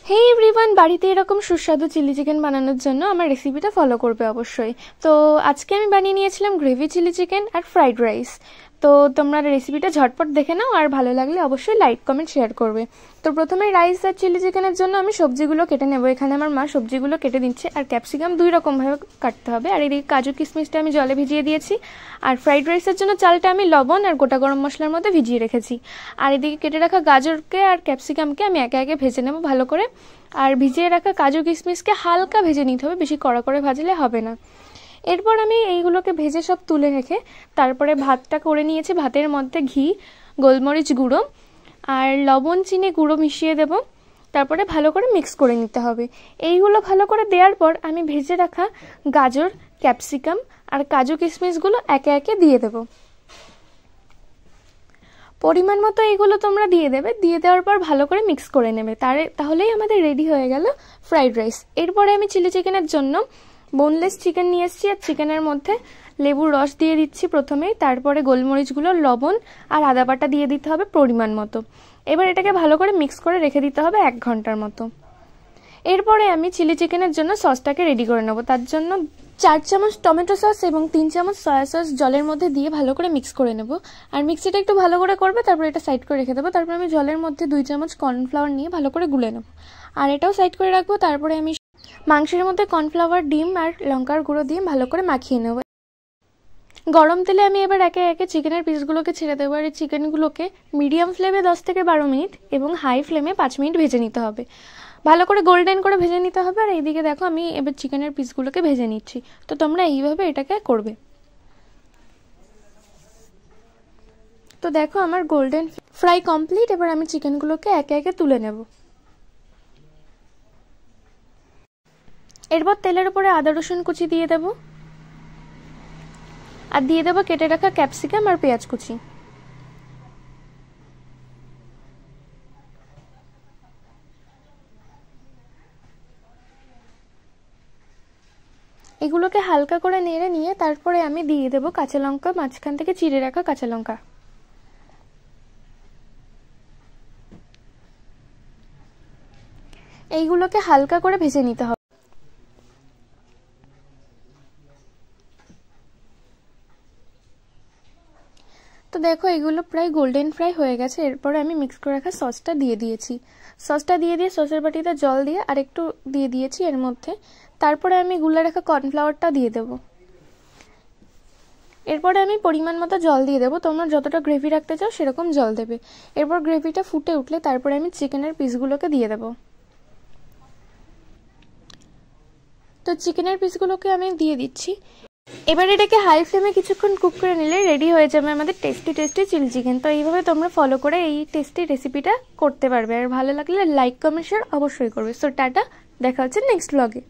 হে everyone, বাড়িতে এরকম সুস্বাদু চিলি চিকেন বানানোর জন্য আমার রেসিপিটা ফলো করবে অবশ্যই। তো আজকে আমি বানিয়ে নিয়েছিলাম গ্রেভি চিলি চিকেন আর ফ্রাইড রাইস। তো তোমরা রেসিপিটা ঝটপট দেখে নাও, আর ভালো লাগলে অবশ্যই লাইক কমেন্ট শেয়ার করবে। তো প্রথমে রাইস আর চিলি চিকেনের জন্য আমি সবজিগুলো কেটে নেব। এখানে আমার মা সবজিগুলো কেটে দিচ্ছে, আর ক্যাপসিকাম 2 রকমভাবে কাটতে হবে। আর এদিকে কাজু কিশমিশটা আমি জলে ভিজিয়ে দিয়েছি। আর ফ্রাইড রাইসের জন্য চালটা আমি লবণ আর গোটা গরম মশলার মধ্যে ভিজিয়ে রেখেছি। আর এদিকে কেটে রাখা গাজরকে আর ক্যাপসিকামকে আমি একে একে ভেজে নেব ভালো করে। আর ভিজিয়ে রাখা কাজু কিশমিশকে হালকা ভেজে নিতে হবে, বেশি কড়া করে ভাজলে হবে না। এরপর আমি এইগুলোকে ভেজে সব তুলে রেখে তারপরে ভাতটা করে নিয়েছি। ভাতের মধ্যে ঘি, গোলমরিচ গুঁড়ো আর লবণ চিনি গুঁড়ো মিশিয়ে দেব। তারপরে ভালো করে মিক্স করে নিতে হবে। এইগুলো ভালো করে দেওয়ার পর আমি ভেজে রাখা গাজর, ক্যাপসিকাম আর কাজু কিশমিশগুলো একে একে দিয়ে দেব। পরিমাণ মতো এইগুলো তোমরা দিয়ে দেবে। দিয়ে দেওয়ার পর ভালো করে মিক্স করে নেবে। তাহলেই আমাদের রেডি হয়ে গেল ফ্রাইড রাইস। এরপরে আমি চিলি চিকেনের জন্য বোনলেস চিকেন নিয়ে এসেছি, আর চিকেনের মধ্যে লেবুর রস দিয়ে দিচ্ছি প্রথমেই। তারপরে গোলমরিচগুলো, লবণ আর আদা বাটা দিয়ে দিতে হবে পরিমাণ মতো। এবার এটাকে ভালো করে মিক্স করে রেখে দিতে হবে 1 ঘন্টার মতো। এরপরে আমি চিলি চিকেনের জন্য সসটাকে রেডি করে নেব। তার জন্য 4 চামচ টমেটো সস এবং 3 চামচ সয়া সস জলের মধ্যে দিয়ে ভালো করে মিক্স করে নেব। আর মিক্সিটা একটু ভালো করে করবে, তারপর এটা সাইড করে রেখে দেবো। তারপর আমি জলের মধ্যে 2 চামচ কর্নফ্লাওয়ার নিয়ে ভালো করে গুলে নেব, আর এটাও সাইড করে রাখবো। তারপরে আমি মাংসের মধ্যে কর্নফ্লাওয়ার, ডিম আর লঙ্কার গুঁড়ো দিয়ে ভালো করে মাখিয়ে নেব। গরম তেলে আমি এবার একে একে চিকেনের পিসগুলোকে ছেড়ে দেবো। আর এই চিকেনগুলোকে মিডিয়াম ফ্লেমে 10 থেকে 12 মিনিট এবং হাই ফ্লেমে 5 মিনিট ভেজে নিতে হবে। ভালো করে গোল্ডেন করে ভেজে নিতে হবে। আর এইদিকে দেখো আমি এবার চিকেনের পিসগুলোকে ভেজে নিচ্ছি। তো তোমরা এইভাবে এটাকে করবে। তো দেখো আমার গোল্ডেন ফ্রাই কমপ্লিট। এবার আমি চিকেনগুলোকে একে একে তুলে নেব। এরপর তেলের উপরে আদা রসুন কুচি দিয়ে দেব, আর দিয়ে দেবো কেটে রাখা ক্যাপসিকাম আর পেঁয়াজ কুচি। এগুলোকে হালকা করে নেড়ে নিয়ে তারপরে আমি দিয়ে দেবো কাঁচা লঙ্কা, মাঝখান থেকে চিড়ে রাখা কাঁচা লঙ্কা। এইগুলোকে হালকা করে ভেজে নিতে হবে। তো দেখো এগুলো প্রায় গোল্ডেন ফ্রাই হয়ে গেছে। এরপরে আমি মিক্স করে রাখা সসটা দিয়ে দিয়েছি। সসটা দিয়ে সসের বাটিতে জল দিয়ে আর একটু দিয়ে দিয়েছি এর মধ্যে। তারপরে আমি গুলে রাখা কর্নফ্লাওয়ারটা দিয়ে দেব। এরপরে আমি পরিমাণ মতো জল দিয়ে দেবো। তোমরা যতটা গ্রেভি রাখতে চাও সেরকম জল দেবে। এরপর গ্রেভিটা ফুটে উঠলে তারপরে আমি চিকেনের পিসগুলোকে দিয়ে দেবো। তো চিকেনের পিসগুলোকে আমি দিয়ে দিচ্ছি। এবার এটাকে হাই ফ্লেমে কিছুক্ষণ কুক করে নিলে রেডি হয়ে যাবে আমাদের টেস্টি চিলি চিকেন। তো এইভাবে তোমরা ফলো করে এই টেস্টি রেসিপিটা করতে পারবে। আর ভালো লাগলে লাইক কমেন্ট শেয়ার অবশ্যই করবে। সো টাটা, দেখা হচ্ছে নেক্সট ব্লগে।